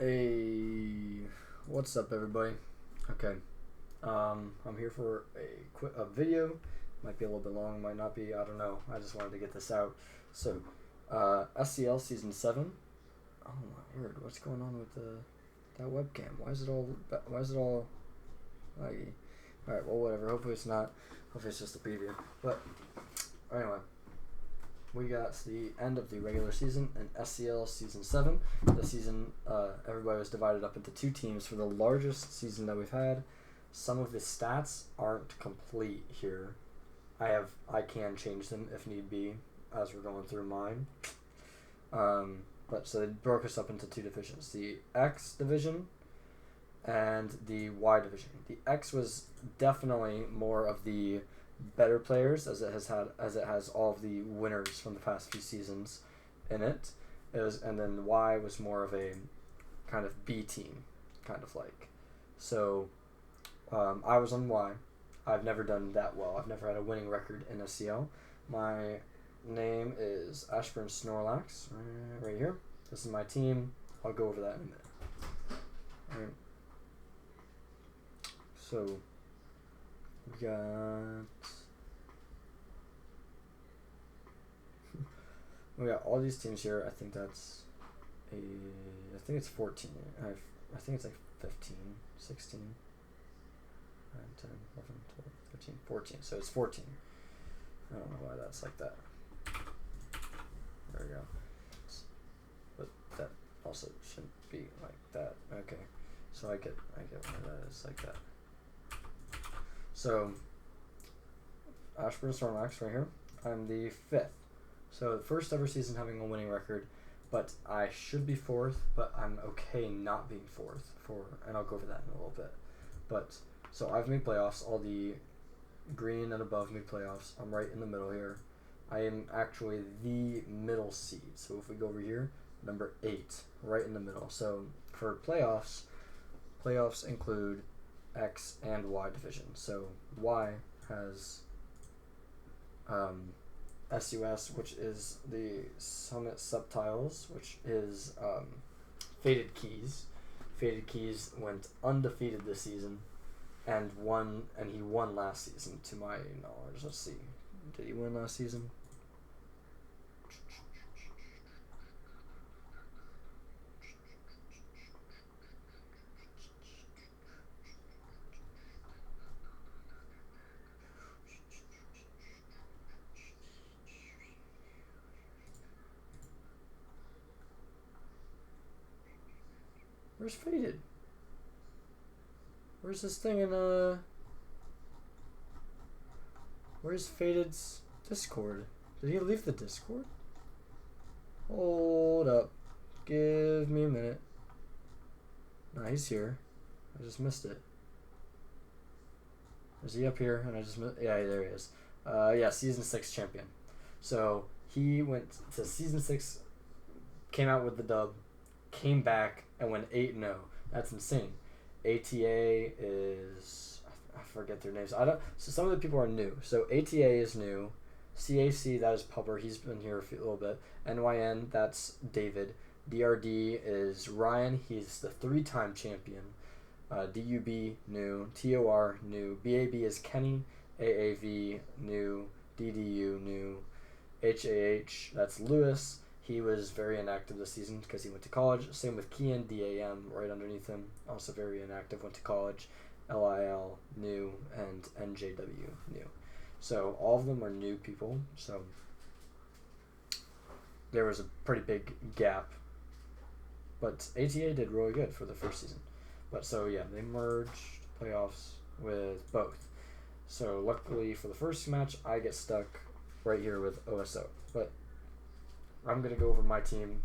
Hey, what's up, everybody? Okay, I'm here for a video. Might be a little bit long, might not be. I don't know. I just wanted to get this out. So, SCL season 7. Oh my word! What's going on with that webcam? Why is it all? Laggy? All right. Well, whatever. Hopefully it's not. Hopefully it's just a preview. But anyway, we got the end of the regular season in SCL season 7. The season, everybody was divided up into two teams for the largest season that we've had. Some of the stats aren't complete here. I can change them if need be as we're going through mine. But so they broke us up into two divisions: the X division and the Y division. The X was definitely more of the better players, as it has all of the winners from the past few seasons in it. And then the Y was more of a kind of B team, kind of like. So I was on Y. I've never done that well. I've never had a winning record in SCL. My name is Ashburn Snorlax, right here. This is my team. I'll go over that in a minute. All right. So we got all these teams here. I think it's 14. I think it's like 15, 16, 9, 10, 11, 12, 13, 14. So it's 14. I don't know why that's like that. There we go. But that also shouldn't be like that. Okay. So I get why that is like that. So Ashburn Snorlax right here. I'm the 5th. So the first ever season having a winning record, but I should be 4th, but I'm okay not being 4th and I'll go over that in a little bit. But so I've made playoffs. All the green and above made playoffs. I'm right in the middle here. I am actually the middle seed. So if we go over here, number 8, right in the middle. So for playoffs include X and Y division. So Y has SUS, which is the Summit Subtiles, which is Faded Keys. Faded Keys went undefeated this season and he won last season, to my knowledge. Let's see. Did he win last season? Where's Faded? Where's this thing in where's Faded's Discord? Did he leave the Discord? Hold up. Give me a minute. Nah, he's here. I just missed it. Is he up here? And I just missed. Yeah, there he is. Yeah, season 6 champion. So he went to season 6, came out with the dub, came back and went 8-0. That's insane. ATA is, I forget their names. So some of the people are new. So ATA is new. CAC, that is Pupper. He's been here a little bit. NYN, that's David. DRD is Ryan. He's the 3-time champion. DUB, new. TOR, new. BAB is Kenny. AAV, new. DDU, new. HAH, that's Lewis. He was very inactive this season because he went to college. Same with Kian, DAM, right underneath him. Also very inactive, went to college. LIL, new. And NJW, new. So all of them are new people. So there was a pretty big gap. But ATA did really good for the first season. But so yeah, they merged playoffs with both. So luckily for the first match, I get stuck right here with OSO. But I'm gonna go over my team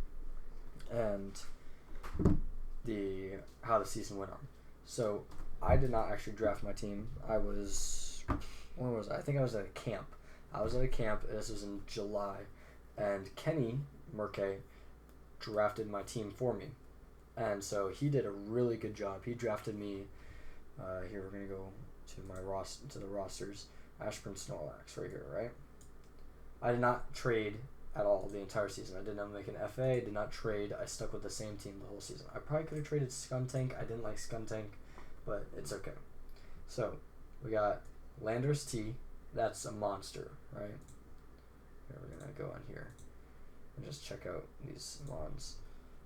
and how the season went on. So I did not actually draft my team. Where was I? I think I was at a camp. This was in July, and Kenny Murkay drafted my team for me, and so he did a really good job. He drafted me. Here we're gonna go to the rosters. Ashburn Snorlax right here, right? I did not trade at all the entire season. I did not make an FA, did not trade. I stuck with the same team the whole season. I probably could have traded Skuntank. I didn't like Skuntank, but it's okay. So, we got Landers T. That's a monster, right? Here, we're going to go on here and just check out these mons.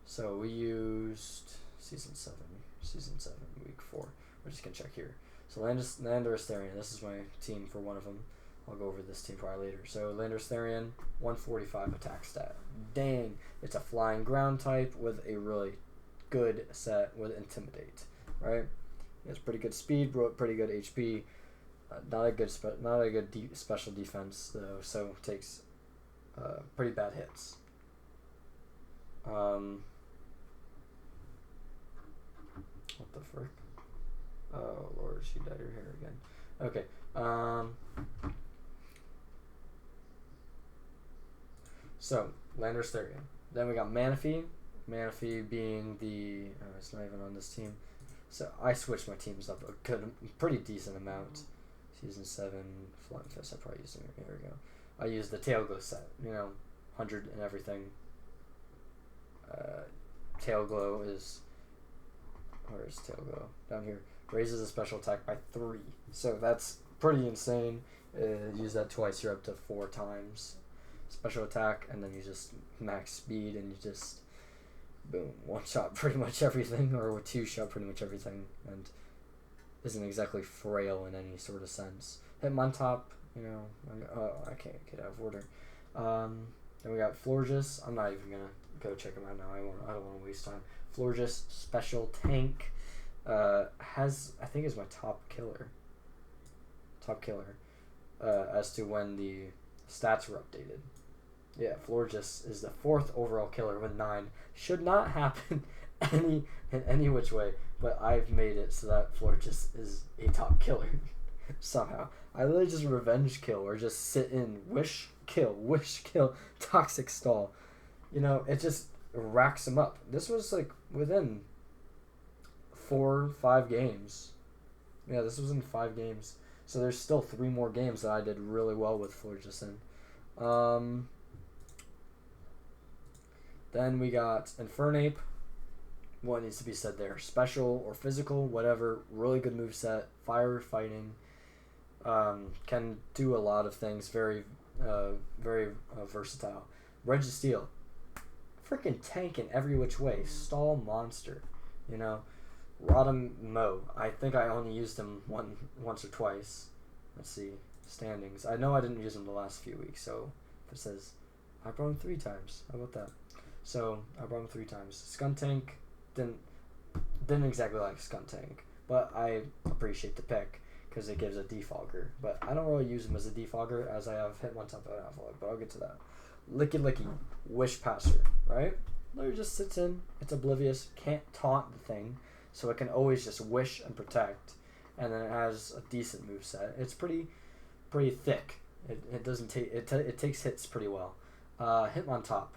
So, we used Season 7, Week 4. We're just going to check here. So, Landers Therian. This is my team for one of them. I'll go over this team probably later. So, Landers Therian, 145 attack stat. Dang. It's a flying ground type with a really good set with Intimidate, right? He has pretty good speed, pretty good HP. Not a good special defense though, so takes pretty bad hits. What the frick? Oh Lord, she dyed her hair again. Okay. So Landers Therian. Then we got Manaphy. Manaphy being the it's not even on this team. So I switched my teams up a pretty decent amount. Season 7, Flying Fist, I probably used it. Here we go. I used the Tail Glow set, 100 and everything. Tail Glow is, where is Tail Glow? Down here. Raises a special attack by 3. So that's pretty insane. Use that twice, you're up to 4 times. Special attack, and then you just max speed, and you just boom, one shot pretty much everything, or 2 shot pretty much everything, and isn't exactly frail in any sort of sense. Hitmontop, I can't get out of order. Then we got Florges. I'm not even gonna go check him out now. I don't want to waste time. Florges special tank has, I think, is my top killer. As to when the stats were updated. Yeah, Florges is the 4th overall killer with 9. Should not happen in any which way, but I've made it so that Florges is a top killer somehow. I literally just revenge kill or just sit in wish kill, toxic stall. It just racks them up. This was like within 4-5 games. Yeah, this was in 5 games. So there's still 3 more games that I did really well with Florges in. Then we got Infernape. What needs to be said there? Special or physical, whatever. Really good moveset. Fire fighting. Can do a lot of things. Very versatile. Registeel. Freaking tank in every which way. Stall monster. Rodham Mo. I think I only used him once or twice. Let's see. Standings. I know I didn't use him the last few weeks, so if it says I brought him 3 times. How about that? So I brought him 3 times. Skuntank didn't exactly like Skuntank, but I appreciate the pick because it gives a defogger. But I don't really use him as a defogger as I have Hitmontop and Avalok, but I'll get to that. Licky Wish Passer, right? Literally just sits in. It's oblivious. Can't taunt the thing, so it can always just wish and protect. And then it has a decent moveset. It's pretty thick. It doesn't take it takes hits pretty well. Hitmontop.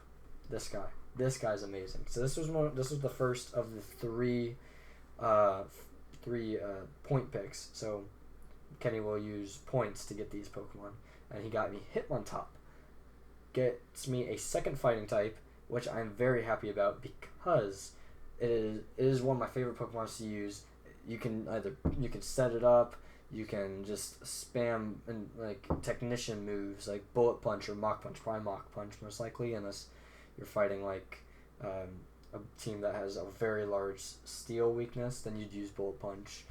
This guy's amazing. So this was the first of the 3 point picks. So Kenny will use points to get these Pokemon, and he got me Hitmontop. Gets me a second fighting type, which I'm very happy about because it is one of my favorite Pokemon to use. You can set it up. You can just spam and technician moves like Bullet Punch or Mach Punch. Probably Mach Punch most likely, unless you're fighting a team that has a very large steel weakness, then you'd use Bullet Punch.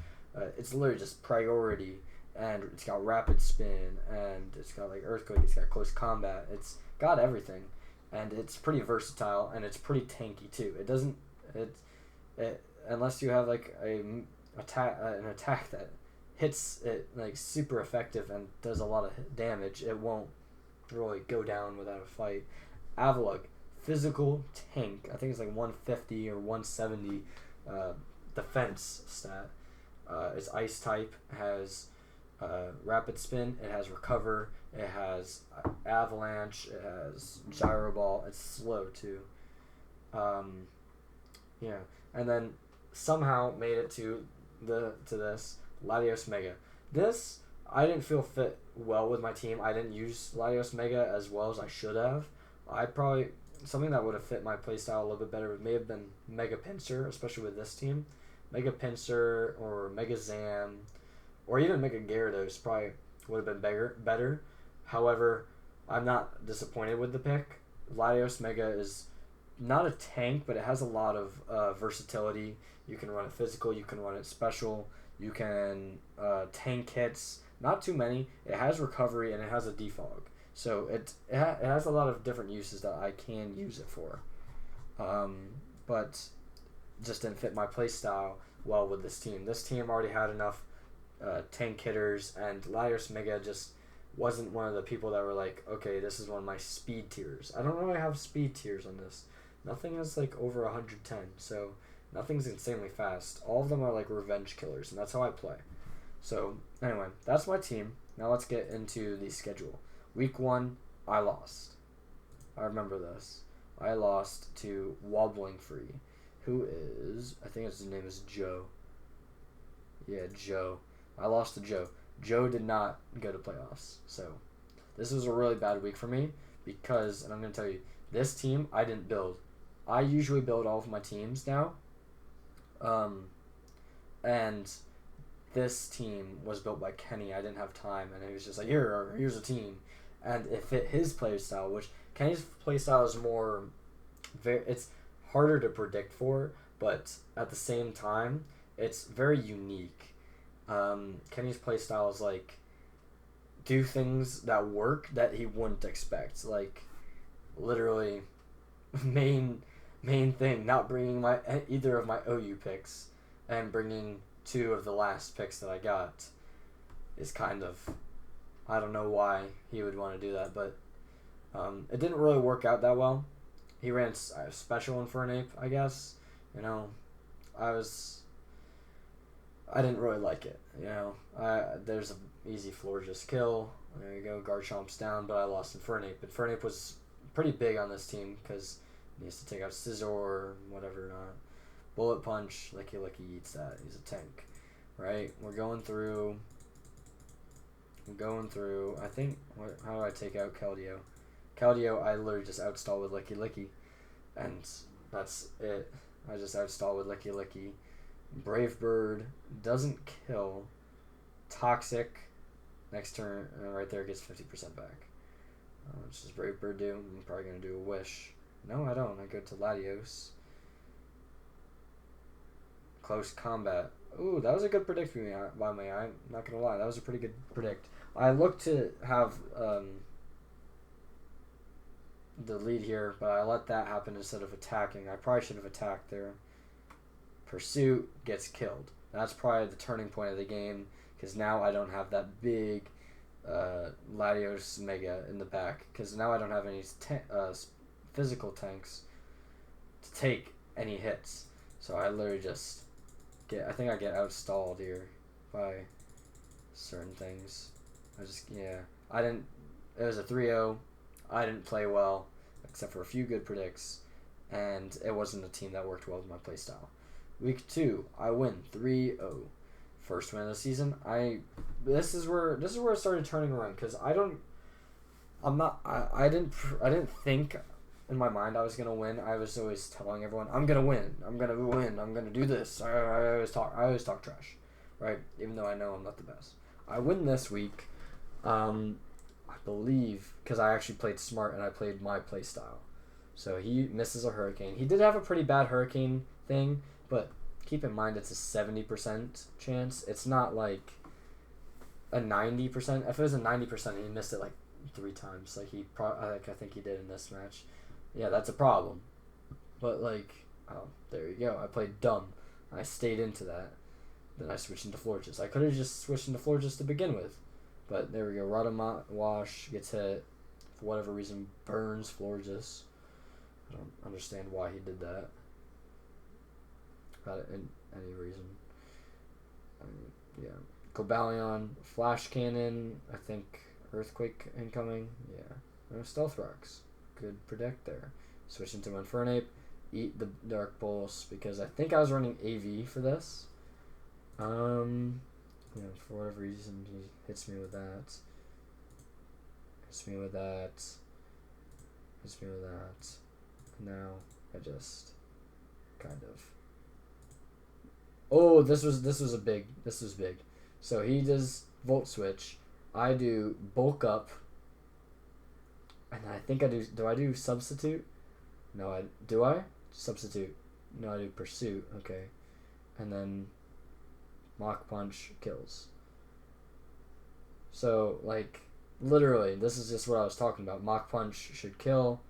It's literally just priority, and it's got rapid spin, and it's got Earthquake, it's got close combat, it's got everything, and it's pretty versatile, and it's pretty tanky too. It doesn't unless you have an attack that hits it super effective and does a lot of damage, it won't really go down without a fight. Avalok, physical tank. I think it's 150 or 170 defense stat. It's ice type, has rapid spin, it has recover, it has avalanche, it has gyro ball, it's slow too. And then somehow made it to this Latios Mega. This I didn't feel fit well with my team. I didn't use Latios Mega as well as I should have. I probably something that would have fit my playstyle a little bit better may have been Mega Pincer, especially with this team. Mega Pincer or Mega Zam or even Mega Gyarados probably would have been better. However, I'm not disappointed with the pick. Latios Mega is not a tank, but it has a lot of versatility. You can run it physical, you can run it special, you can tank hits. Not too many. It has recovery and it has a defog. So it has a lot of different uses that I can use it for. But just didn't fit my play style well with this team. This team already had enough tank hitters, and Latios Mega just wasn't one of the people that were like, okay, this is one of my speed tiers. I don't really have speed tiers on this. Nothing is like over 110, so nothing's insanely fast. All of them are like revenge killers, and that's how I play. So anyway, that's my team. Now let's get into the schedule. Week 1, I lost. I remember this. I lost to Wobbling Free, who is, I think his name is Joe. Yeah, Joe. I lost to Joe. Joe did not go to playoffs. So this was a really bad week for me because, and I'm going to tell you, this team I didn't build. I usually build all of my teams now. And this team was built by Kenny. I didn't have time, and he was just like, here's a team. And it fit his play style, which Kenny's play style is more, it's harder to predict for, but at the same time, it's very unique. Kenny's play style is like, do things that work that he wouldn't expect. Like, literally, main thing, not bringing either of my OU picks and bringing 2 of the last picks that I got is kind of, I don't know why he would want to do that, but it didn't really work out that well. He ran special Infernape, I guess. You know, I didn't really like it. You know, there's an easy Florges kill. There you go, Garchomp's down, but I lost Infernape. Infernape was pretty big on this team because he needs to take out Scizor, whatever not. Bullet Punch, Licky eats that. He's a tank, right? We're going through. I think. How do I take out Keldeo? Keldeo, I literally just outstall with Licky, and that's it. I just outstall with Licky. Brave Bird doesn't kill. Toxic. Next turn, right there, gets 50% back. What does Brave Bird do? I'm probably gonna do a Wish. No, I don't. I go to Latios. Close Combat. Ooh, that was a good predict for me, by me. I'm not going to lie. That was a pretty good predict. I looked to have the lead here, but I let that happen instead of attacking. I probably should have attacked there. Pursuit gets killed. That's probably the turning point of the game, because now I don't have that big Latios Mega in the back, because now I don't have any physical tanks to take any hits. So I literally just I think I get outstalled here by certain things. It was a 3-0. I didn't play well, except for a few good predicts, and it wasn't a team that worked well with my playstyle. Week 2, I win 3-0. First win of the season. This is where it started turning around, because I didn't think in my mind I was gonna win. I was always telling everyone, I'm gonna win, I'm gonna do this. I always talk trash, right? Even though I know I'm not the best. I win this week, I believe, because I actually played smart and I played my play style. So he misses a Hurricane. He did have a pretty bad Hurricane thing, but keep in mind it's a 70% chance. It's not like a 90%. If it was a 90%, he missed it like 3 times. Like I think he did in this match. Yeah, that's a problem. But there you go. I played dumb. I stayed into that. Then I switched into Florges. I could have just switched into Florges to begin with. But there we go. Radamat Wash gets hit. For whatever reason, burns Florges. I don't understand why he did that. Not in any reason. Yeah. Cobalion, Flash Cannon, I think Earthquake incoming. Yeah. No Stealth Rocks. Good predict there. Switch into Infernape. Eat the Dark Pulse because I think I was running AV for this. For whatever reason he hits me with that. hits me with that. Now I just kind of. Oh, this was big. So he does volt switch. I do bulk up. And I think I do. Do I do substitute? No, I do. I substitute. No, I do pursuit. Okay, and then Mach Punch kills. So like literally, this is just what I was talking about. Mach Punch should kill.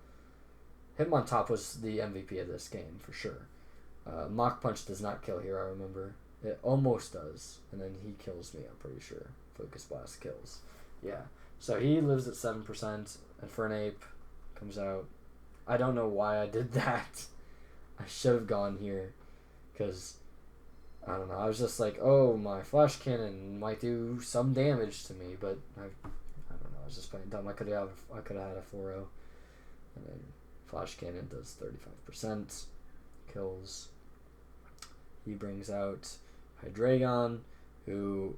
Hitmontop was the MVP of this game for sure. Mach Punch does not kill here. I remember it almost does, and then he kills me. I'm pretty sure. Focus Blast kills. Yeah. So he lives at 7%, and for an ape, comes out. I don't know why I did that. I should have gone here, because I don't know. I was just like, oh, my flash cannon might do some damage to me, but I don't know. I was just playing dumb. I could have had a 4-0, and then flash cannon does 35%, kills. He brings out Hydreigon, who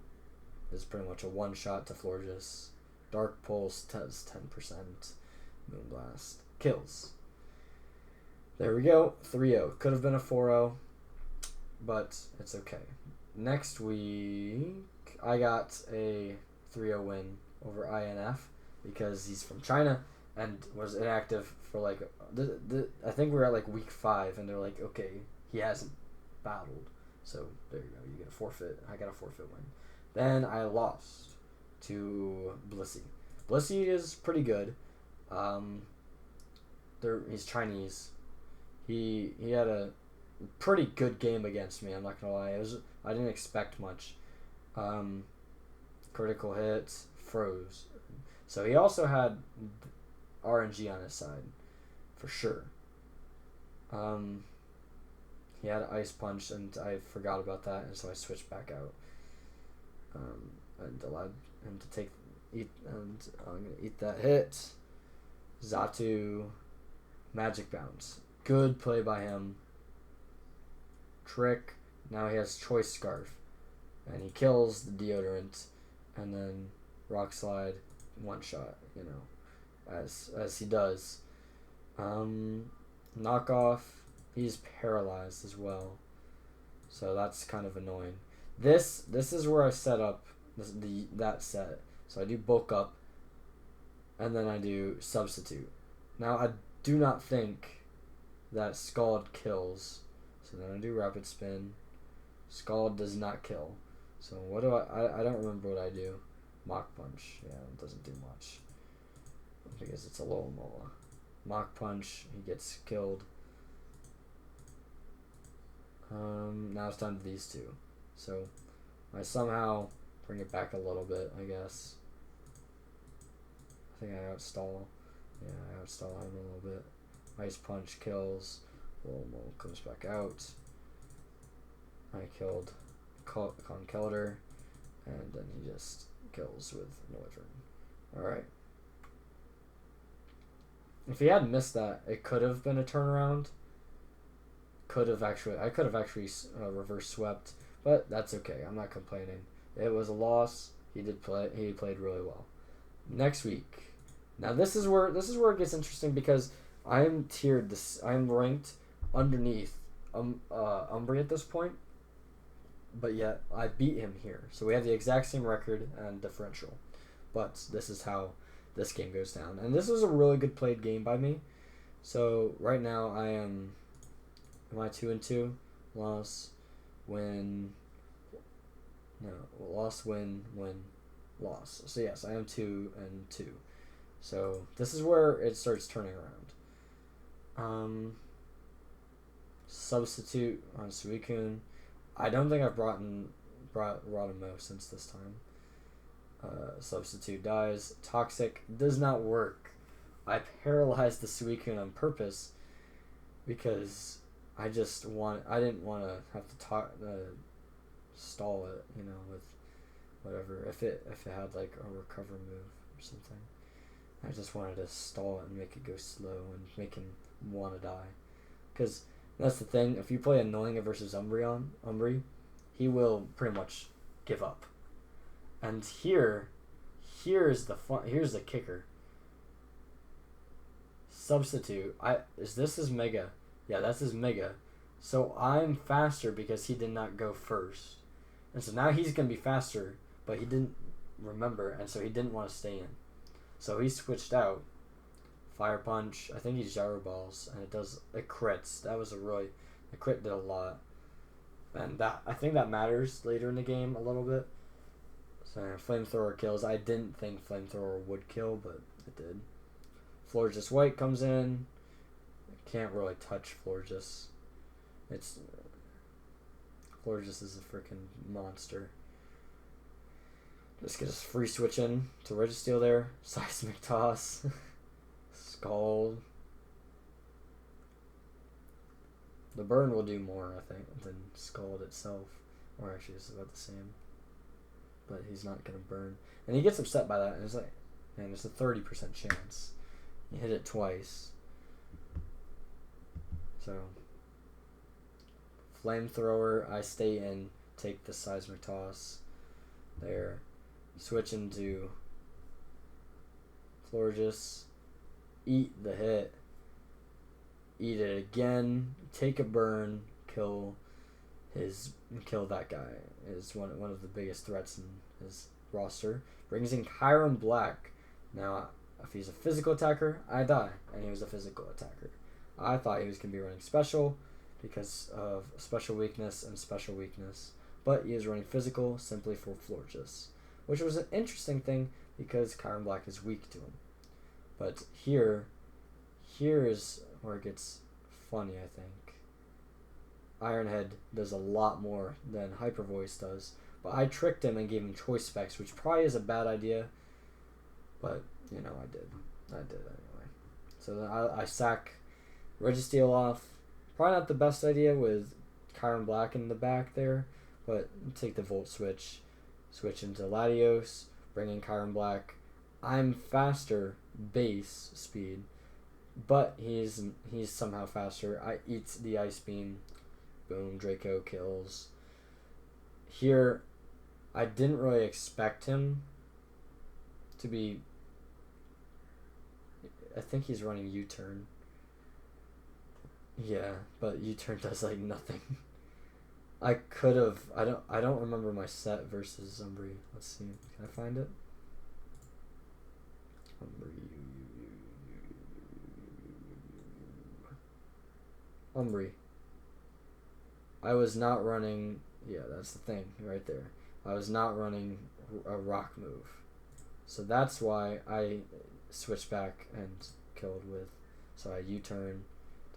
is pretty much a one-shot to Florges. Dark Pulse does 10%. Moonblast kills. There we go. 3-0. Could have been a 4-0, but it's okay. Next week, I got a 3-0 win over INF because he's from China and was inactive for like I think we're at like week 5, and they're like, okay, he hasn't battled, so there you go. You get a forfeit. I got a forfeit win. Then I lost to Blissey. Blissey is pretty good. He's Chinese. He had a pretty good game against me. I'm not gonna lie. I didn't expect much. Critical hits, froze. So he also had RNG on his side, for sure. He had Ice Punch, and I forgot about that, and so I switched back out. And allowed him to eat, and I'm gonna eat that hit. Xatu, Magic Bounce. Good play by him. Trick. Now he has Choice Scarf, and he kills the Deodorant, and then Rock Slide, one shot. As he does. Knockoff. He's paralyzed as well, so that's kind of annoying. This is where I set up that set. So I do bulk up, and then I do substitute. Now I do not think that Scald kills, so then I do rapid spin. Scald does not kill. So what do I don't remember what I do. Mach Punch. Yeah, it doesn't do much because it's a low mola. Mach Punch. He gets killed. Now it's time to these two. So I somehow bring it back a little bit, I guess. I think I outstall. Yeah, I outstall him a little bit. Ice Punch kills. Lomo comes back out. I killed Conkeldurr, and then he just kills with Noivern. Alright. If he had missed that, it could have been a turnaround. I could have actually reverse swept, but that's okay. I'm not complaining. It was a loss. He played really well. Next week. Now this is where it gets interesting because I'm tiered I'm ranked underneath Umbri at this point, but yet I beat him here. So we have the exact same record and differential. But this is how this game goes down. And this was a really good played game by me. So right now I am I 2-2? Loss, win. No, loss, win, loss. So yes, I am 2-2. So this is where it starts turning around. Substitute on Suicune. I don't think I've brought Rodamo since this time. Substitute dies. Toxic does not work. I paralyzed the Suicune on purpose because I didn't want to have to stall it, with whatever. If it had like a recover move or something, I just wanted to stall it and make it go slow and make him want to die. Because that's the thing. If you play Annoying versus Umbri, he will pretty much give up. And here's the kicker. Substitute. This is Mega. Yeah, that's his Mega. So I'm faster because he did not go first. And so now he's going to be faster, but he didn't remember, and so he didn't want to stay in. So he switched out. Fire Punch. I think he Gyro Balls, and it crits. That was the crit did a lot. And I think that matters later in the game a little bit. So Flamethrower kills. I didn't think Flamethrower would kill, but it did. Florges White comes in. Can't really touch Florges. Florges is a freaking monster. Just get us free switch in to Registeel there. Seismic Toss. Scald. The burn will do more, I think, than Scald itself. Or actually, it's about the same. But he's not going to burn. And he gets upset by that. And it's like, man, it's a 30% chance. You hit it twice. So, Flamethrower, I stay in, take the Seismic Toss. There. Switch into Florges. Eat the hit. Eat it again. Take a burn. Kill that guy. Is one of the biggest threats in his roster. Brings in Kyron Black. Now, if he's a physical attacker, I die. And he was a physical attacker. I thought he was going to be running special because of special weakness and special weakness. But he is running physical simply for Florges. Which was an interesting thing because Kyron Black is weak to him. But here is where it gets funny, I think. Ironhead does a lot more than Hyper Voice does. But I tricked him and gave him choice specs, which probably is a bad idea. But, I did. I did anyway. So then I sack Registeel off. Probably not the best idea with Kyron Black in the back there. But take the Volt Switch. Switch into Latios. Bring in Kyron Black. I'm faster base speed. But he's somehow faster. I eat the Ice Beam. Boom, Draco kills. Here, I didn't really expect him to be... I think he's running U-turn. Yeah, but U-turn does like nothing. I could have... I don't remember my set versus Umbri. Let's see. Can I find it? Umbri. I was not running... Yeah, that's the thing right there. I was not running a rock move. So that's why I switched back and killed with... So I U-turn.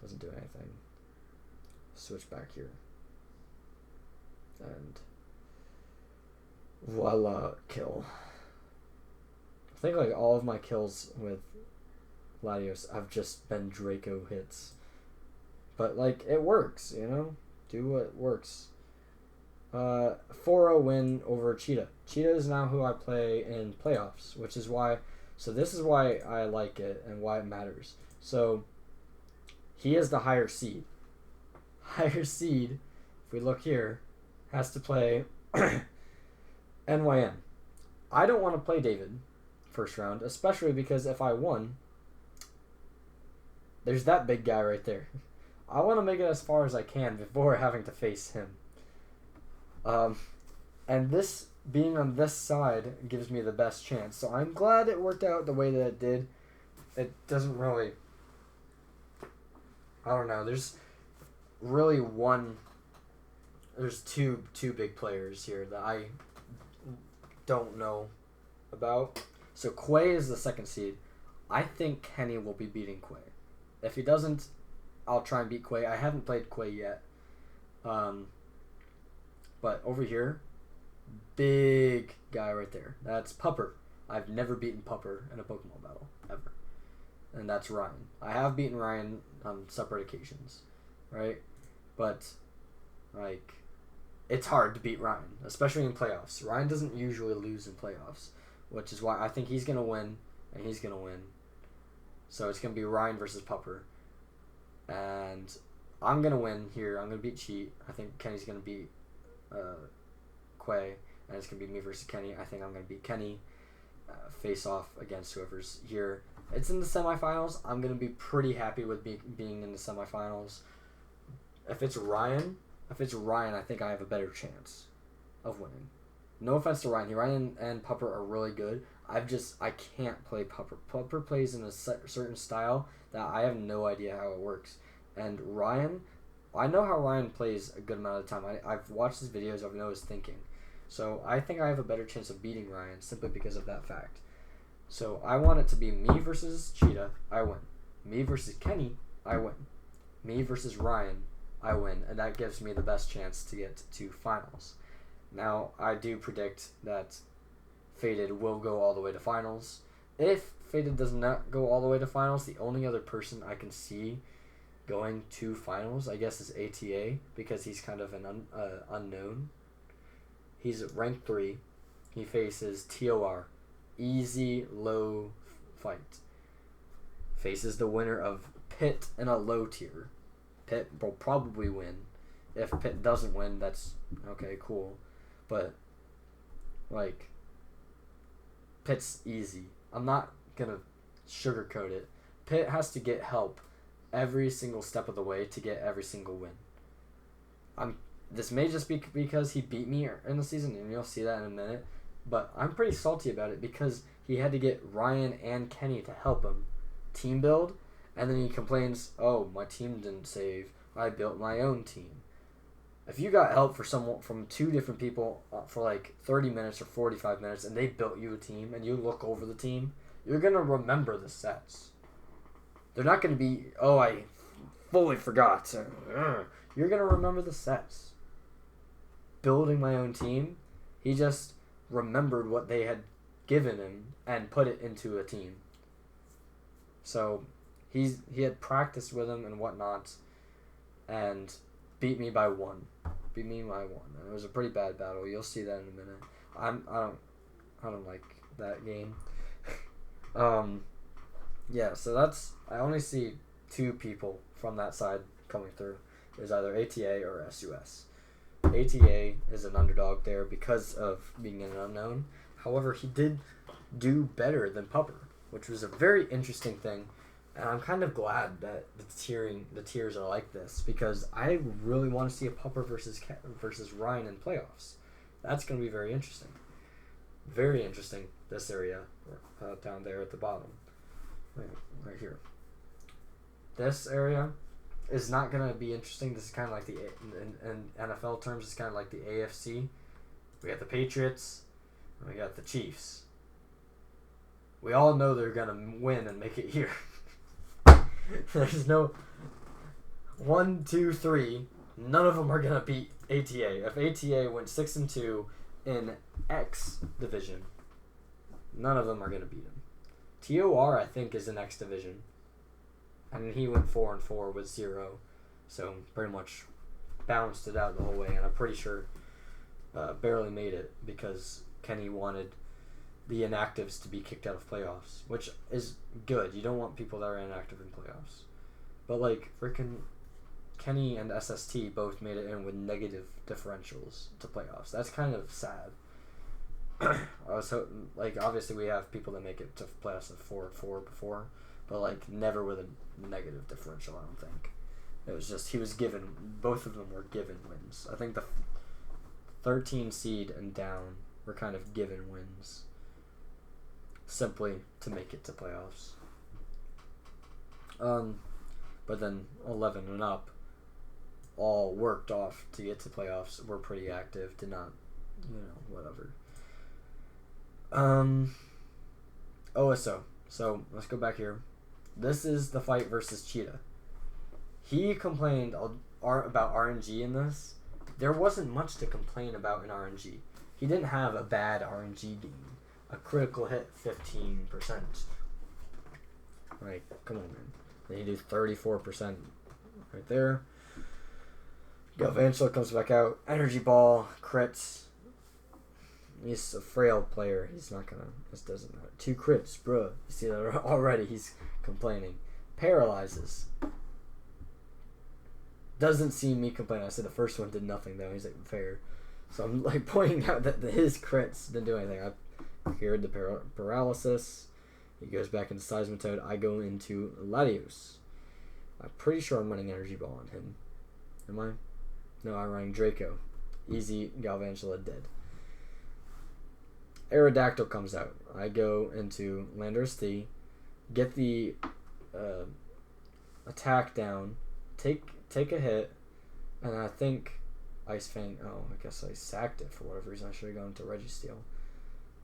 Doesn't do anything. Switch back here. And... voila, kill. I think like all of my kills with Latios have just been Draco hits. But like, it works, Do what works. 4-0 win over Cheetah. Cheetah is now who I play in playoffs, which is why... So this is why I like it and why it matters. So, he is the higher seed. Higher seed, if we look here, has to play NYN. I don't want to play David first round, especially because if I won, there's that big guy right there. I want to make it as far as I can before having to face him. And this being on this side gives me the best chance. So I'm glad it worked out the way that it did. It doesn't really... I don't know. There's really There's two big players here that I don't know about. So Quay is the second seed. I think Kenny will be beating Quay. If he doesn't, I'll try and beat Quay. I haven't played Quay yet. But over here, big guy right there. That's Pupper. I've never beaten Pupper in a Pokemon battle, ever. And that's Ryan. I have beaten Ryan on separate occasions, right? But, like, it's hard to beat Ryan, especially in playoffs. Ryan doesn't usually lose in playoffs, which is why I think he's going to win, and he's going to win. So it's going to be Ryan versus Pupper. And I'm going to win here. I'm going to beat Cheat. I think Kenny's going to beat Quay, and it's going to be me versus Kenny. I think I'm going to beat Kenny. Face off against whoever's here. it's in the semifinals, I'm going to be pretty happy with being in the semifinals. If it's Ryan, I think I have a better chance of winning. No offense to Ryan. Ryan and Pupper are really good. I can't play Pupper. Pupper plays in a certain style that I have no idea how it works. And Ryan, I know how Ryan plays a good amount of the time. I've watched his videos. I know his thinking. So I think I have a better chance of beating Ryan simply because of that fact. So I want it to be me versus Cheetah. I win. Me versus Kenny. I win. Me versus Ryan. I win. And that gives me the best chance to get to finals. Now, I do predict that Faded will go all the way to finals. If Faded does not go all the way to finals, the only other person I can see going to finals, I guess, is ATA, because he's kind of an unknown. He's at rank 3. He faces TOR. Easy, low fight. Faces the winner of Pitt in a low tier. Pitt will probably win. If Pitt doesn't win, that's okay, cool. But, like, Pitt's easy. I'm not going to sugarcoat it. Pitt has to get help every single step of the way to get every single win. This may just be because he beat me in the season, and you'll see that in a minute. But I'm pretty salty about it because he had to get Ryan and Kenny to help him team build. And then he complains, oh, my team didn't save. I built my own team. If you got help from 2 different people for like 30 minutes or 45 minutes and they built you a team and you look over the team, you're going to remember the sets. They're not going to be, oh, I fully forgot. You're going to remember the sets. Building my own team, he just remembered what they had given him and put it into a team. So he had practiced with him and whatnot and beat me by 1. And it was a pretty bad battle. You'll see that in a minute. I don't like that game. Yeah, so I only see 2 people from that side coming through. There's either ATA or SUS. ATA is an underdog there because of being an unknown. However, he did do better than Pupper, which was a very interesting thing. And I'm kind of glad that the tiers are like this because I really want to see a Pupper versus Ryan in playoffs. That's going to be very interesting. Very interesting, this area down there at the bottom. Right here. This area is not going to be interesting. This is kind of like in NFL terms, it's kind of like the AFC. We got the Patriots, and we got the Chiefs. We all know they're going to win and make it here. There's no 1, 2, 3. None of them are going to beat ATA. If ATA went 6-2 in X division, none of them are going to beat him. TOR, I think, is in X division. And he went 4-4 with 0. So pretty much balanced it out the whole way. And I'm pretty sure barely made it because Kenny wanted the inactives to be kicked out of playoffs, which is good. You don't want people that are inactive in playoffs. But like freaking Kenny and SST both made it in with negative differentials to playoffs. That's kind of sad. I was like, obviously we have people that make it to playoffs at 4-4 before, but like never with a negative differential. I don't think it was just both of them were given wins. I think the 13 seed and down were kind of given wins simply to make it to playoffs. But then 11 and up all worked off to get to playoffs, were pretty active, did not, whatever. OSO. So let's go back here. This is the fight versus Cheetah. He complained about RNG in this. There wasn't much to complain about in RNG. He didn't have a bad RNG game. A critical hit 15%. Like, come on, man. Then he do 34% right there. Galvantula comes back out. Energy ball, crits. He's a frail player. He's not gonna. This doesn't matter. 2 crits, bruh. You see that already? He's complaining. Paralyzes. Doesn't see me complaining. I said the first one did nothing though. He's like fair. So I'm like pointing out that his crits didn't do anything. I cured the paralysis. He goes back into Seismitoad. I go into Latios. I'm pretty sure I'm running Energy Ball on him. Am I? No, I'm running Draco. Easy, Galvantula dead. Aerodactyl comes out. I go into Landorus D. Get the attack down. Take a hit. And I think Ice Fang... Oh, I guess I sacked it for whatever reason. I should have gone to Registeel.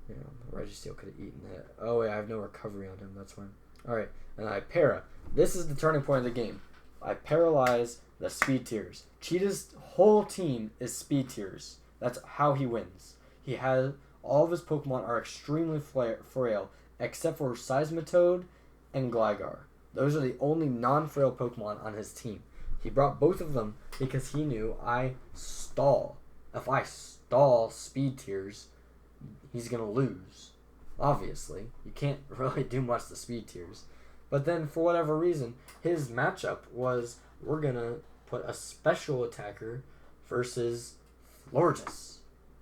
You know, Registeel could have eaten it. Oh, wait, I have no recovery on him. That's why. Alright, and I para. This is the turning point of the game. I paralyze the speed tiers. Cheetah's whole team is speed tiers. That's how he wins. He has... All of his Pokemon are extremely frail, except for Seismitoad and Gligar. Those are the only non-frail Pokemon on his team. He brought both of them because he knew I stall. If I stall speed tiers, he's going to lose. Obviously. You can't really do much to speed tiers. But then, for whatever reason, his matchup was, we're going to put a special attacker versus Florges.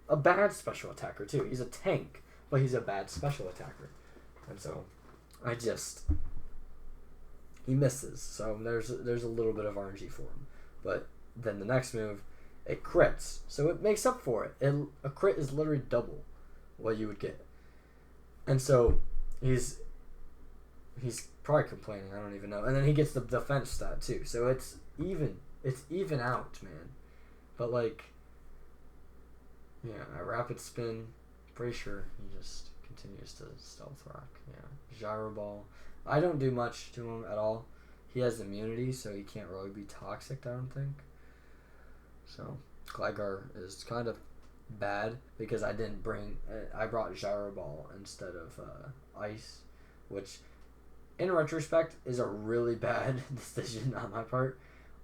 A bad special attacker, too. He's a tank, but he's a bad special attacker. And so, he misses. So, there's a little bit of RNG for him. But then the next move, it crits. So, it makes up for it. A crit is literally double what you would get. And so, he's probably complaining. I don't even know. And then he gets the defense stat, too. So, it's even. It's even out, man. But, like... Yeah, a Rapid Spin. Pretty sure he just continues to Stealth Rock. Yeah, Gyro Ball. I don't do much to him at all. He has immunity, so he can't really be toxic, I don't think. So, Gligar is kind of bad because I brought Gyro Ball instead of Ice, which, in retrospect, is a really bad decision on my part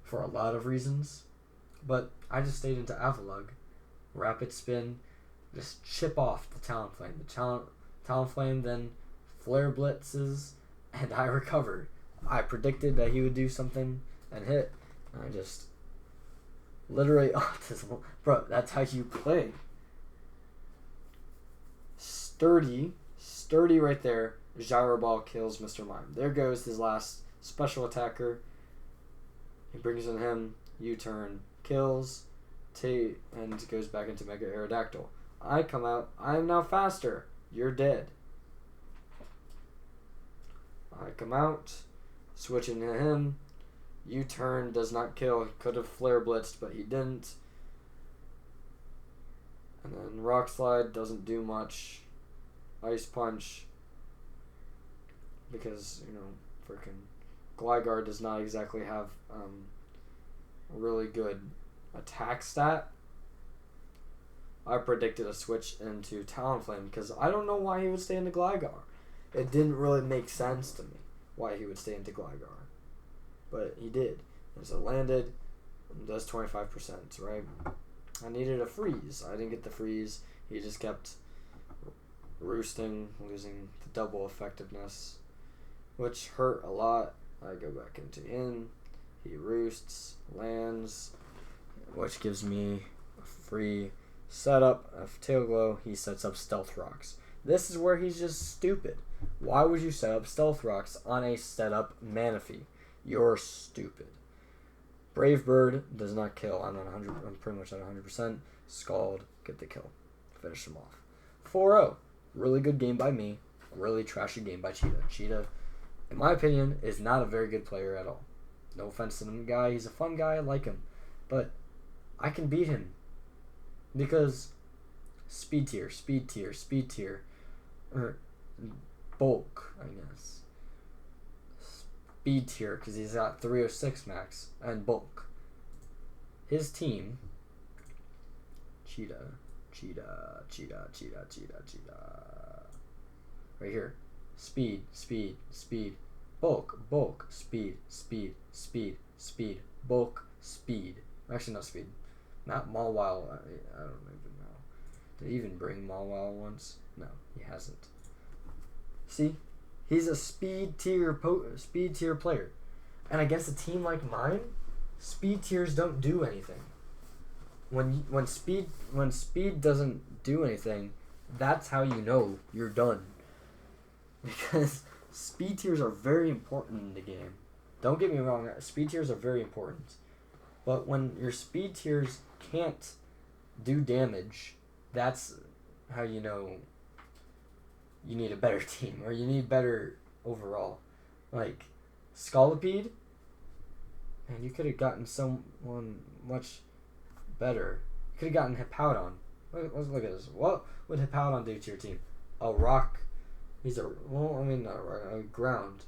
for a lot of reasons. But I just stayed into Avalugg. Rapid Spin, just chip off the Talonflame. The Talonflame then Flare Blitzes, and I recovered. I predicted that he would do something and hit. And I just literally autism. Bro, that's how you play. Sturdy right there. Gyro Ball kills Mr. Mime. There goes his last special attacker. He brings in him, U-turn, kills. And goes back into Mega Aerodactyl. I come out. I am now faster. You're dead. I come out. Switch into him. U-turn does not kill. He could have Flare Blitzed, but he didn't. And then Rock Slide doesn't do much. Ice Punch. Because, freaking Gligar does not exactly have a really good attack stat. I predicted a switch into Talonflame because I don't know why he would stay into Gligar. It didn't really make sense to me why he would stay into Gligar. But he did. And so landed, does 25%, right? I needed a freeze. I didn't get the freeze. He just kept roosting, losing the double effectiveness, which hurt a lot. I go back into in. He roosts, lands, which gives me a free setup of Tail Glow. He sets up Stealth Rocks. This is where he's just stupid. Why would you set up Stealth Rocks on a setup Manaphy? You're stupid. Brave Bird does not kill. I'm pretty much at 100%. Scald, get the kill. Finish him off. 4-0. Really good game by me. Really trashy game by Cheetah. Cheetah, in my opinion, is not a very good player at all. No offense to the guy. He's a fun guy. I like him. But I can beat him because speed tier, or bulk, I guess. Speed tier because he's got 306 max and bulk. His team, Cheetah, right here, speed, bulk, speed, bulk, speed. Actually, not speed. Not Mawile. I don't even know. Did he even bring Mawile once? No, he hasn't. See, he's a speed tier player, and against a team like mine, speed tiers don't do anything. When speed doesn't do anything, that's how you know you're done. Because speed tiers are very important in the game. Don't get me wrong, speed tiers are very important. But when your speed tiers can't do damage, that's how you know you need a better team, or you need better overall. Like, Scolipede, man, you could have gotten someone much better. You could have gotten Hippowdon. Let's look at this. What would Hippowdon do to your team? A rock. He's a, well, I mean, not a rock, a ground.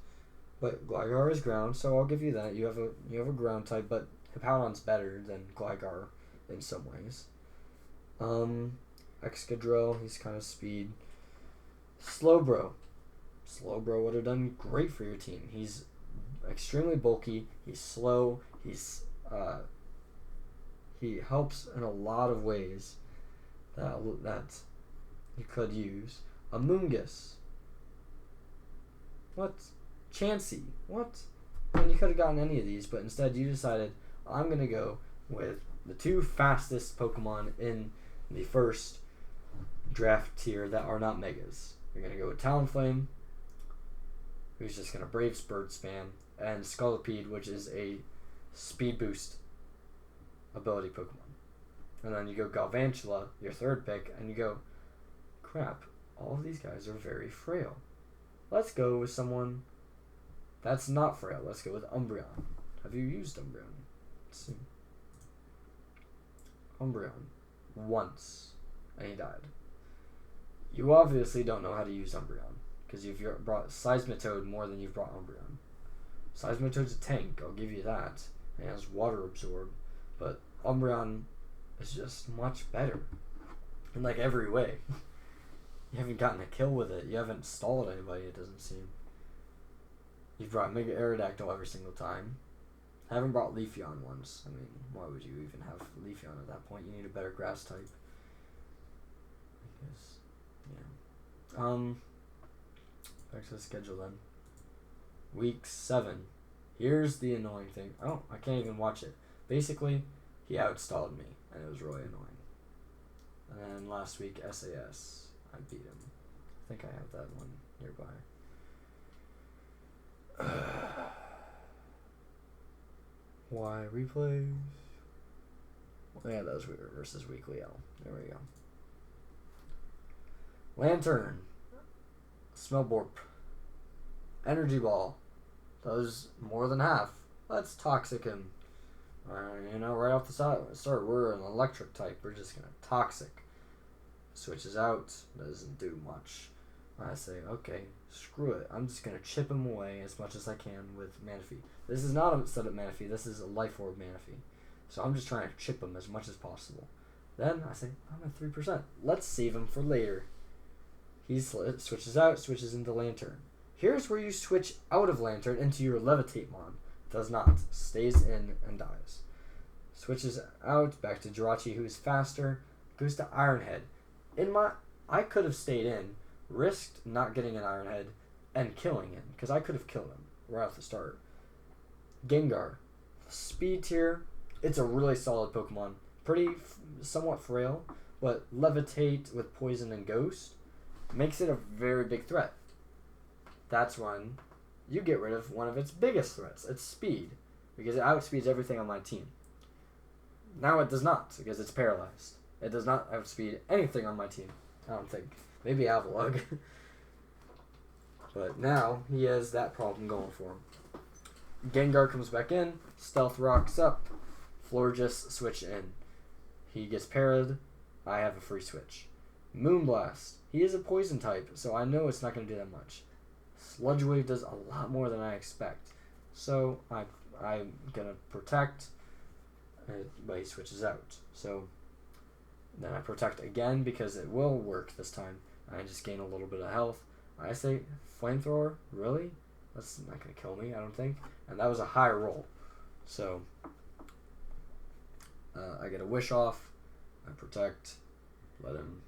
But Gligar is ground, so I'll give you that. You have a ground type, but Hippowdon's better than Gligar in some ways. Excadrill, he's kind of speed. Slowbro would have done great for your team. He's extremely bulky. He's slow. He helps in a lot of ways that you could use. Amoonguss. What? Chansey. What? I mean, you could have gotten any of these, but instead you decided, I'm going to go with the two fastest Pokemon in the first draft tier that are not Megas. You're going to go with Talonflame, who's just going to Brave Bird spam, and Scolipede, which is a speed boost ability Pokemon. And then you go Galvantula, your third pick, and you go, crap, all of these guys are very frail. Let's go with someone that's not frail. Let's go with Umbreon. Have you used Umbreon? Let's see. Umbreon. Once. And he died. You obviously don't know how to use Umbreon, because you've brought Seismitoad more than you've brought Umbreon. Seismitoad's a tank, I'll give you that. It has water absorb, but Umbreon is just much better in like every way. You haven't gotten a kill with it. You haven't stalled anybody, it doesn't seem. You've brought Mega Aerodactyl every single time. I haven't brought Leafeon once. I mean, why would you even have Leafeon at that point? You need a better grass type. Because, yeah. Back to the schedule then. Week 7. Here's the annoying thing. Oh, I can't even watch it. Basically, he outstalled me, and it was really annoying. And then last week, SAS. I beat him. I think I have that one nearby. Why replays? Yeah, that was versus Weekly L. There we go. Lantern. Smellborp. Energy Ball. Does more than half. Let's Toxic him. Right off the start, we're an electric type. We're just going to Toxic. Switches out. Doesn't do much. I say, okay, screw it. I'm just going to chip him away as much as I can with Manaphy. This is not a setup Manaphy. This is a Life Orb Manaphy. So I'm just trying to chip him as much as possible. Then I say, I'm at 3%. Let's save him for later. He switches out, switches into Lantern. Here's where you switch out of Lantern into your Levitate Mon. Does not. Stays in and dies. Switches out, back to Jirachi, who's faster. Goes to Iron Head. I could have stayed in, risked not getting an Iron Head, and killing him, because I could have killed him right off the start. Gengar. Speed tier. It's a really solid Pokemon. Somewhat frail, but Levitate with Poison and Ghost makes it a very big threat. That's when you get rid of one of its biggest threats. It's speed, because it outspeeds everything on my team. Now it does not, because it's paralyzed. It does not outspeed anything on my team, I don't think. Maybe Avalugg. But now he has that problem going for him. Gengar comes back in, Stealth Rocks up, Florges switch in. He gets parried, I have a free switch. Moonblast. He is a poison type, so I know it's not going to do that much. Sludge Wave does a lot more than I expect. So I'm going to protect, but he switches out. So then I protect again because it will work this time. I just gain a little bit of health. I say, Flamethrower? Really? That's not going to kill me, I don't think. And that was a high roll. So I get a Wish Off. I protect. Let him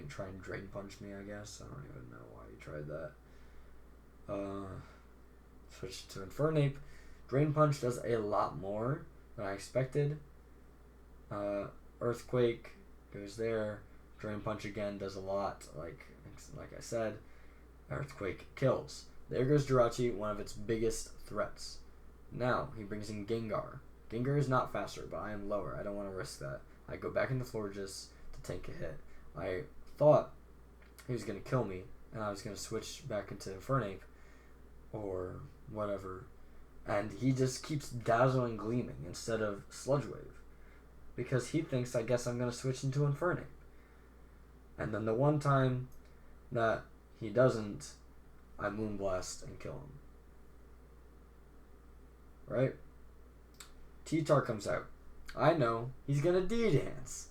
try and Drain Punch me, I guess. I don't even know why he tried that. Switch to Infernape. Drain Punch does a lot more than I expected. Earthquake goes there. Drain Punch again does a lot, like I said. Earthquake kills. There goes Jirachi, one of its biggest threats. Now, he brings in Gengar. Gengar is not faster, but I am lower. I don't want to risk that. I go back into Florges to tank a hit. I thought he was going to kill me, and I was going to switch back into Infernape or whatever. And he just keeps dazzling gleaming instead of Sludge Wave. Because he thinks, I guess I'm going to switch into Infernape. And then the one time that he doesn't, I Moonblast and kill him. Right? T-Tar comes out. I know he's gonna D-dance.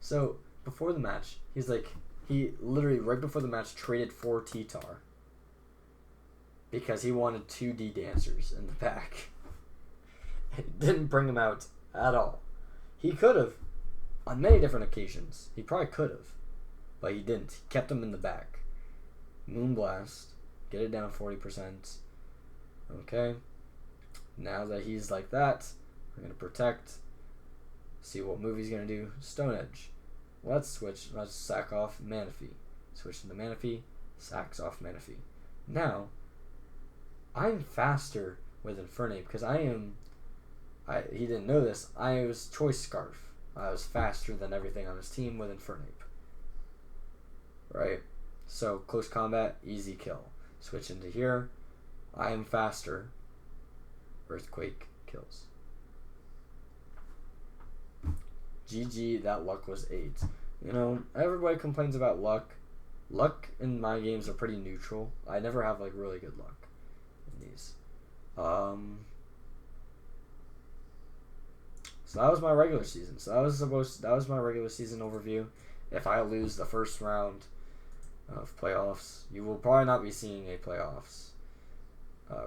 So before the match, he literally right before the match traded for T-Tar because he wanted 2 D-dancers in the pack. It didn't bring him out at all. He could have on many different occasions. He probably could have, but he didn't. He kept him in the back. Moonblast, get it down 40%. Okay. Now that he's like that, I'm going to protect. See what move he's going to do. Stone Edge. Let's switch. Let's sack off Manaphy. Switch into Manaphy. Sacks off Manaphy. Now, I'm faster with Infernape because he didn't know this. I was Choice Scarf. I was faster than everything on his team with Infernape. Right? So, close combat, easy kill. Switch into here. I am faster. Earthquake kills. GG, that luck was 8. You know, everybody complains about luck. Luck in my games are pretty neutral. I never have, like, really good luck in these. So that was my regular season. So that was my regular season overview. If I lose the first round of playoffs, you will probably not be seeing a playoffs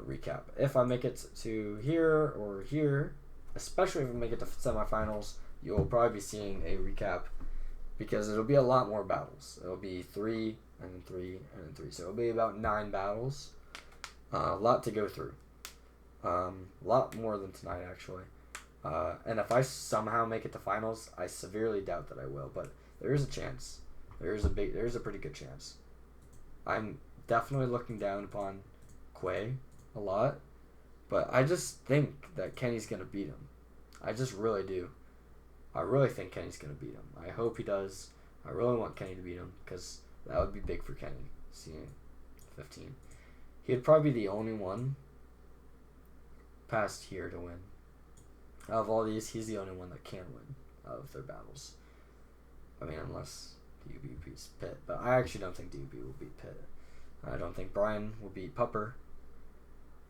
recap. If I make it to here or here, especially if I make it to semifinals, you'll probably be seeing a recap because it'll be a lot more battles. It'll be 3 and then 3 and then 3. So it'll be about 9 battles. A lot to go through. A lot more than tonight, actually. And if I somehow make it to finals, I severely doubt that I will, but there is a chance. There is a pretty good chance. I'm definitely looking down upon Quay a lot, but I just think that Kenny's gonna beat him. I just really do. I really think Kenny's gonna beat him. I hope he does. I really want Kenny to beat him because that would be big for Kenny. Seeing 15, he'd probably be the only one past here to win. Out of all these, he's the only one that can win out of their battles. I mean, unless DUB beats Pitt. But I actually don't think DUB will beat Pitt. I don't think Brian will beat Pupper.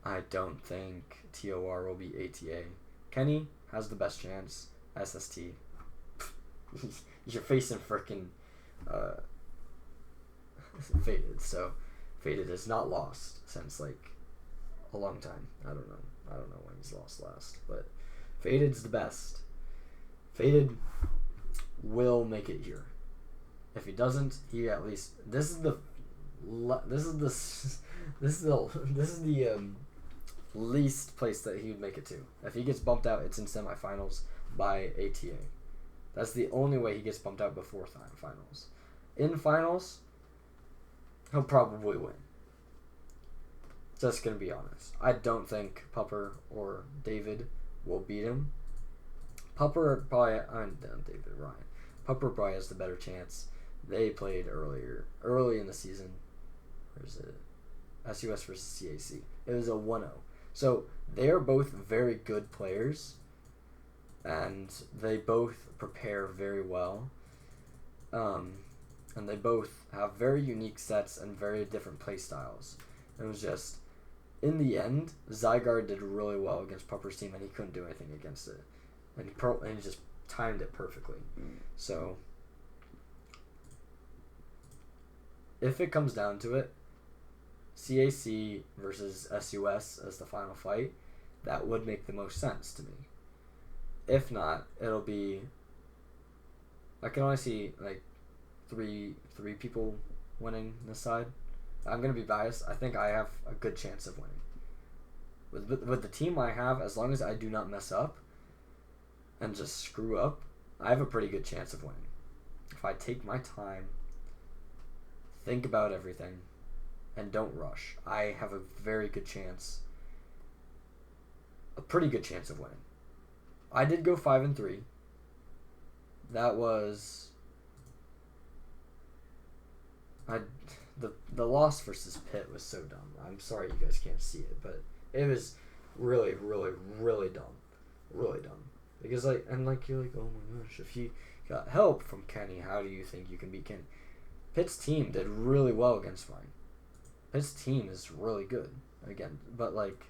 I don't think TOR will beat ATA. Kenny has the best chance. SST. You're facing frickin' Faded. So, Faded is not lost since, like, a long time. I don't know when he's lost last. But Faded's the best. Faded will make it here. If he doesn't, he at least this is the least place that he would make it to. If he gets bumped out, it's in semifinals by ATA. That's the only way he gets bumped out before finals. In finals, he'll probably win. Just gonna be honest. I don't think Pupper or David will beat him. Pupper probably, David, Ryan. Pupper probably has the better chance. They played early in the season. Where is it? SUS versus CAC. It was a 1-0. So they are both very good players, and they both prepare very well. And they both have very unique sets and very different play styles. It was just, in the end, Zygarde did really well against Pupper's team, and he couldn't do anything against it. And he just timed it perfectly. So, if it comes down to it, CAC versus SUS as the final fight, that would make the most sense to me. If not, it'll be, I can only see like three people winning this side. I'm going to be biased. I think I have a good chance of winning. With the team I have, as long as I do not mess up and just screw up, I have a pretty good chance of winning. If I take my time, think about everything, and don't rush, I have a very good chance, a pretty good chance of winning. I did go 5-3. That was the loss versus Pitt was so dumb. I'm sorry you guys can't see it, but it was really, really, really dumb, really dumb. Because you're like, oh my gosh, if you got help from Kenny, how do you think you can beat Kenny? Pitt's team did really well against mine. Pitt's team is really good again, but like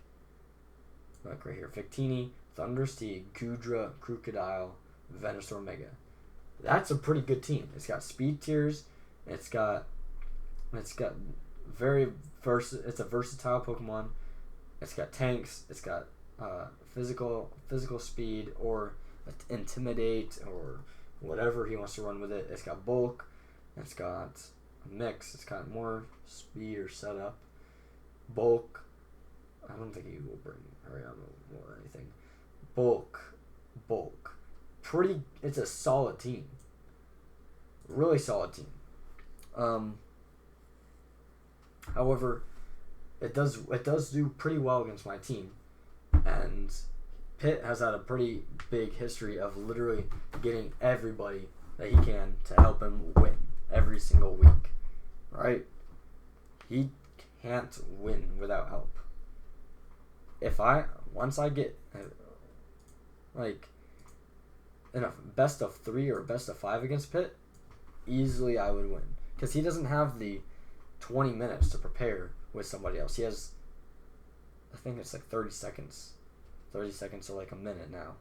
right here, Victini, Thundersteed, Kudra, Crocodile, Venusaur Mega. That's a pretty good team. It's got speed tiers. It's got it's a versatile Pokemon. It's got tanks. It's got physical speed or intimidate or whatever he wants to run with it. It's got bulk. It's got a mix. It's got more speed or setup. Bulk. I don't think he will bring Ariana or anything. Bulk. It's a solid team. Really solid team. However, it does do pretty well against my team, and Pitt has had a pretty big history of literally getting everybody that he can to help him win every single week, right? He can't win without help. Once I get like in a best of 3 or best of 5 against Pitt, easily I would win, because he doesn't have the 20 minutes to prepare with somebody else. He has, I think it's like 30 seconds or like a minute now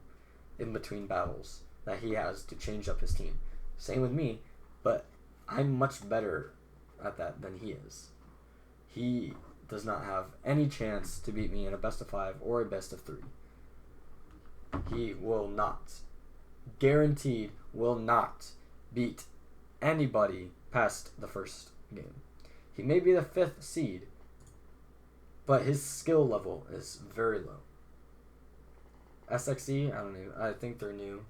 in between battles that he has to change up his team. Same with me, but I'm much better at that than he is. He does not have any chance to beat me in a best of 5 or a best of 3. He will not, guaranteed, will not beat anybody past the first game. He may be the 5th seed, but his skill level is very low. SXE, I think they're new.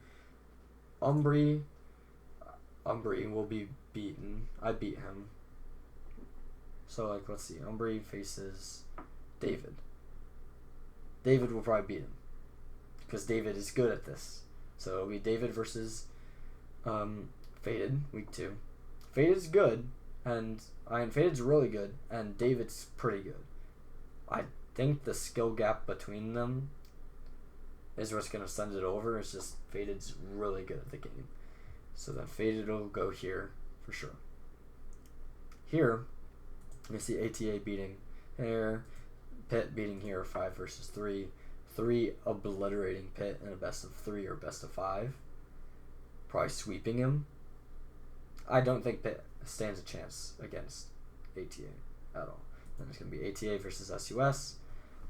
Umbri will be beaten. I beat him. So, let's see. Umbri faces David. David will probably beat him, because David is good at this. So, it'll be David versus Faded, week 2. Faded's good, and Faded's really good, and David's pretty good. I think the skill gap between them is what's going to send it over. It's just Faded's really good at the game. So then Faded will go here for sure. Here, we see ATA beating here, Pitt beating here 5 versus 3. 3 obliterating Pitt in a best of 3 or best of 5. Probably sweeping him. I don't think Pitt stands a chance against ATA at all. Then it's going to be ATA versus SUS.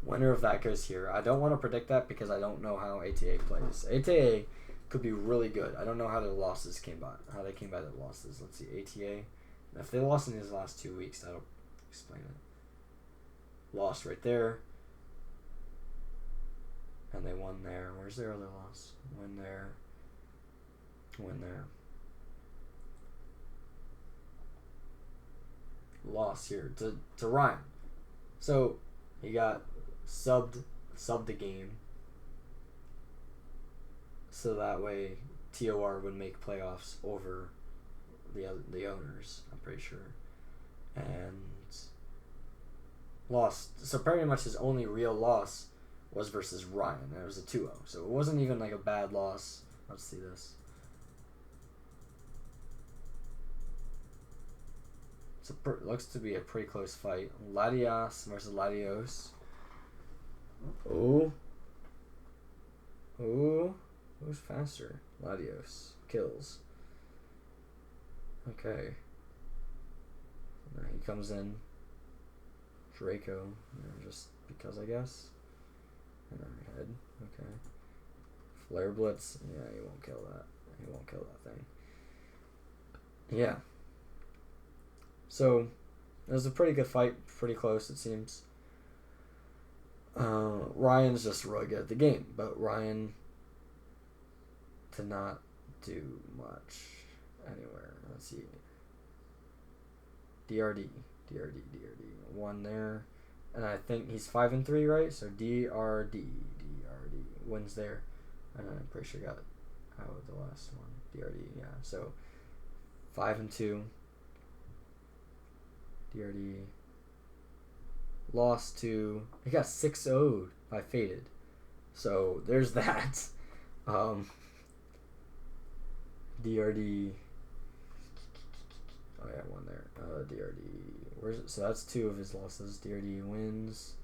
Winner of that goes here. I don't want to predict that because I don't know how ATA plays. ATA could be really good. I don't know how their losses came by. How they came by their losses. Let's see, ATA. If they lost in these last 2 weeks, that'll explain it. Lost right there. And they won there. Where's their other loss? Win there. Win there. Loss here to Ryan. So he got subbed the game, so that way TOR would make playoffs over the owners, I'm pretty sure, and lost. So pretty much his only real loss was versus Ryan, and it was a 2-0. So it wasn't even like a bad loss. Let's see this. Looks to be a pretty close fight. Latias versus Latios. Who's faster? Latios kills. Okay. Now he comes in. Draco, just because I guess. And then head. Okay. Flare Blitz. Yeah, he won't kill that. He won't kill that thing. Yeah. So, it was a pretty good fight, pretty close it seems. Ryan's just really good at the game, but Ryan did not do much anywhere. Let's see. DRD. DRD. 1 there. And I think he's 5-3, right? So DRD wins there. And I'm pretty sure got out the last one. DRD, yeah. So 5-2. DRD lost to. He got 6-0'd by Faded. So there's that. DRD. Oh yeah, one there. DRD. Where's it? So that's 2 of his losses. DRD wins.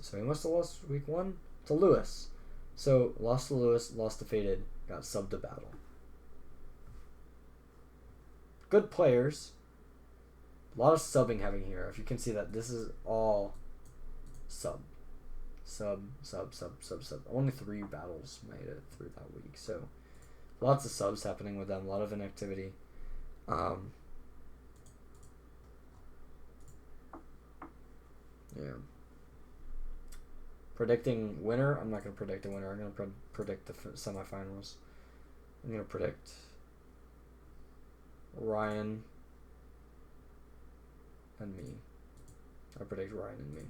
So he must have lost week 1 to Lewis. So lost to Lewis, lost to Faded, got subbed to Battle. Good players. A lot of subbing happening here. If you can see that, this is all sub. Only 3 battles made it through that week. So lots of subs happening with them. A lot of inactivity. Yeah. Predicting winner. I'm not going to predict a winner. I'm going to predict the semifinals. I'm going to predict Ryan and me. I predict Ryan and me.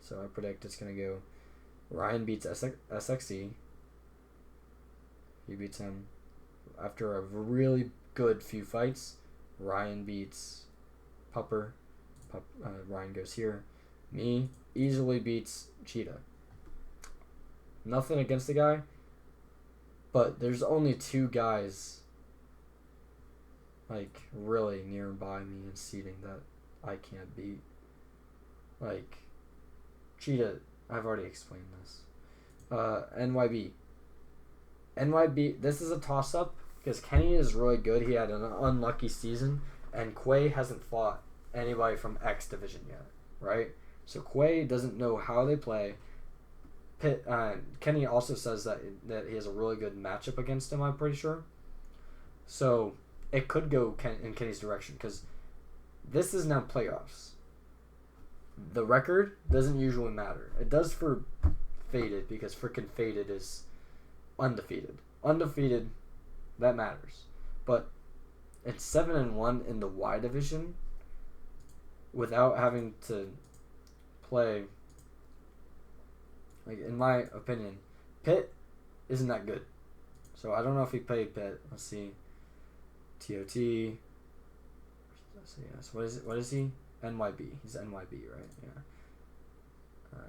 So I predict it's going to go Ryan beats SXE. He beats him after a really good few fights. Ryan beats Pupper. Ryan goes here. Me easily beats Cheetah. Nothing against the guy, but there's only 2 guys like really nearby me in seating that I can't beat. Like Cheetah, I've already explained this. NYB, this is a toss-up because Kenny is really good. He had an unlucky season, and Quay hasn't fought anybody from X division yet, right? So Quay doesn't know how they play. Kenny also says that he has a really good matchup against him, I'm pretty sure. So it could go in Kenny's direction because this is now playoffs. The record doesn't usually matter. It does for Faded because freaking Faded is undefeated. Undefeated, that matters. But it's 7-1 in the Y division without having to play. Like, in my opinion, Pitt isn't that good. So I don't know if he played Pitt. Let's see. TOT. So what is he? NYB. He's NYB, right? Yeah.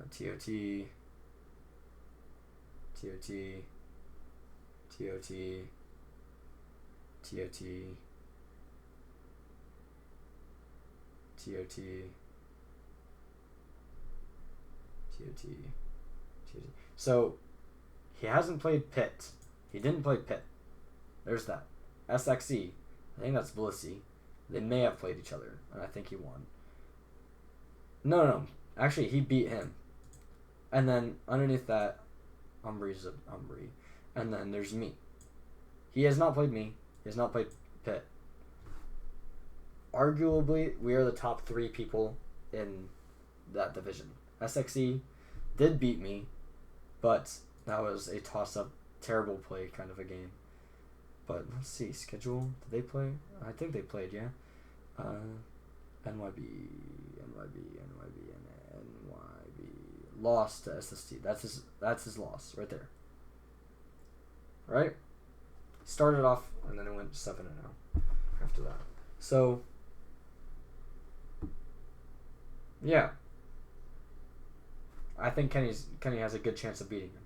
TOT. So he hasn't played Pitt. He didn't play Pitt. There's that. SXE. I think that's Blissey. They may have played each other, and I think he won. No. Actually, he beat him. And then underneath that, Umbree's Umbree. And then there's me. He has not played me. He has not played Pitt. Arguably, we are the top 3 people in that division. SXE did beat me, but that was a toss-up, terrible play kind of a game. But let's see, schedule. Did they play? I think they played, yeah. NYB. Lost to SST. That's his loss right there. Right? Started off and then it went 7-0 after that. So yeah. I think Kenny has a good chance of beating him.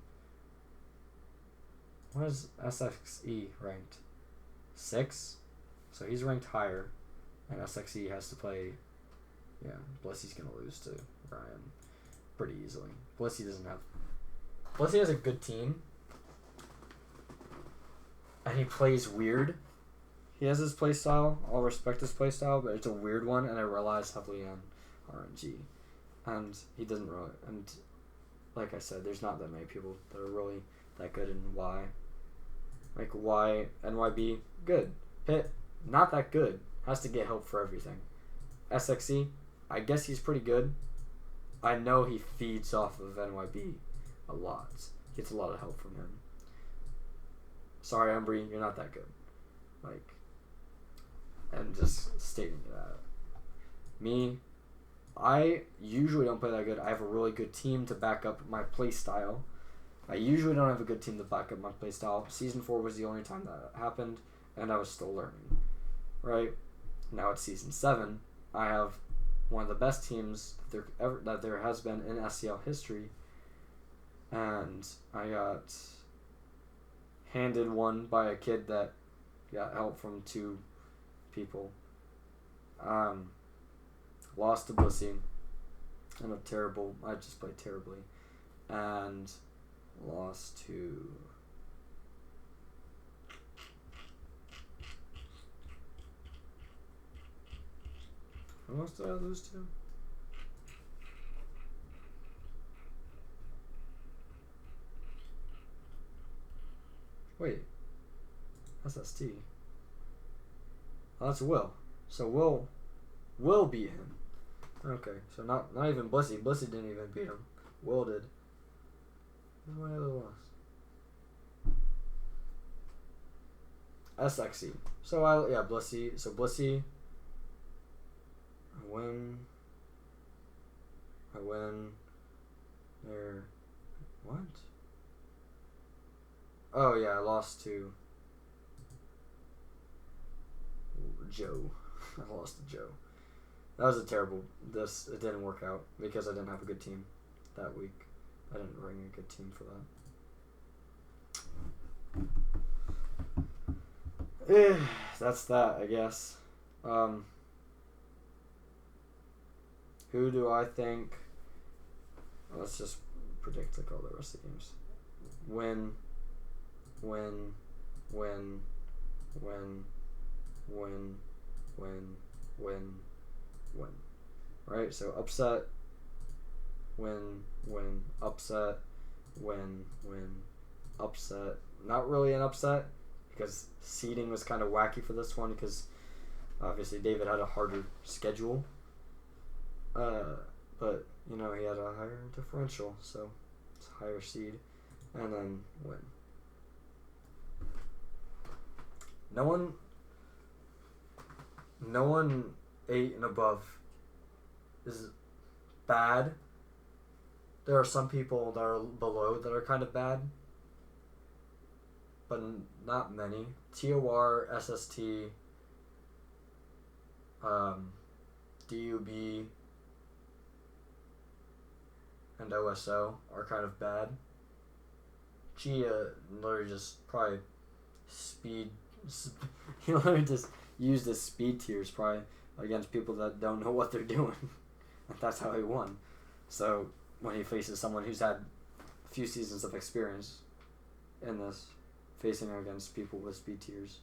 What is SXE ranked? 6? So he's ranked higher. And SXE has to play. Yeah, Blessey's going to lose to Ryan pretty easily. Blessey has a good team. And he plays weird. He has his play style. I'll respect his play style, but it's a weird one, and I relies heavily on RNG. And he doesn't really. And like I said, there's not that many people that are really that good in Y. Like Y, NYB, good. Pitt, not that good. Has to get help for everything. SXE, I guess he's pretty good. I know he feeds off of NYB a lot. Gets a lot of help from him. Sorry, Umbree, you're not that good. Like, and just stating that. Me, I usually don't play that good. I have a really good team to back up my play style. I usually don't have a good team to back up my play style. Season 4 was the only time that happened, and I was still learning. Right? Now it's Season 7. I have one of the best teams that there has been in SCL history, and I got handed one by a kid that got help from 2 people. Lost to Bussy. I just played terribly. And lost to... Who else did I lose to? Wait. SST. Oh, that's Will. So Will beat him. Okay, so not even Bussy. Bussy didn't even beat him. Will did. Who's my other loss? SXE. So Bussy. So Bussy. I win. There. What? Oh yeah, I lost to Joe. I lost to Joe. That was a terrible. It didn't work out because I didn't have a good team that week. I didn't bring a good team for that. That's that, I guess. Who do I think? Let's just predict like all the rest of the games. Win. Right? So upset, win, upset, win, upset. Not really an upset because seeding was kind of wacky for this one because obviously David had a harder schedule. But he had a higher differential, so it's a higher seed, and then win. No one 8 and above is bad. There are some people that are below that are kind of bad, but not many. TOR, SST, DUB, and OSO are kind of bad. Gia literally just probably speed. He literally just used his speed tiers probably against people that don't know what they're doing. That's how he won. So when he faces someone who's had a few seasons of experience in this, facing against people with speed tiers,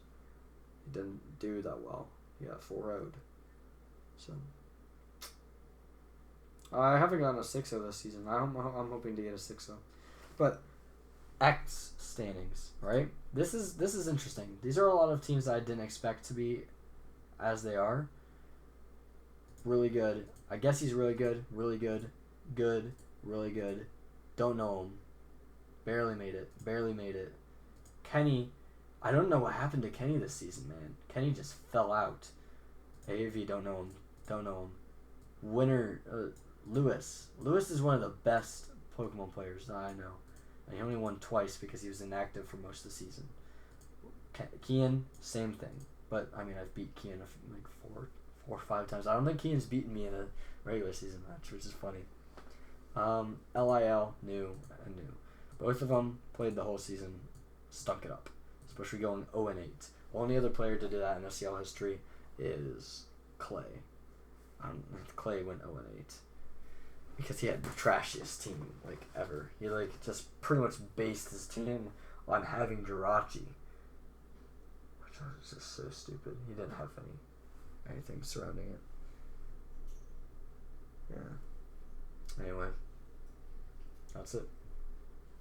he didn't do that well. He got 4-0'd. So I haven't gotten a 6-0 this season. I'm hoping to get a 6-0. But X standings, right? This is interesting. These are a lot of teams that I didn't expect to be as they are. Really good. I guess he's really good. Really good. Good. Really good. Don't know him. Barely made it. Kenny, I don't know what happened to Kenny this season, man. Kenny just fell out. AAV, don't know him. Winner, Lewis. Lewis is one of the best Pokemon players that I know. And he only won twice because he was inactive for most of the season. Kian, same thing. But, I mean, I've beat Kian like four or 5 times. I don't think Kian's beaten me in a regular season match, which is funny. LIL, new. Both of them played the whole season, stunk it up. Especially going 0-8. Only other player to do that in SCL history is Clay. Clay went 0-8. Because he had the trashiest team, like, ever. He, like, just pretty much based his team on having Jirachi. Which was just so stupid. He didn't have anything surrounding it. Yeah. Anyway. That's it.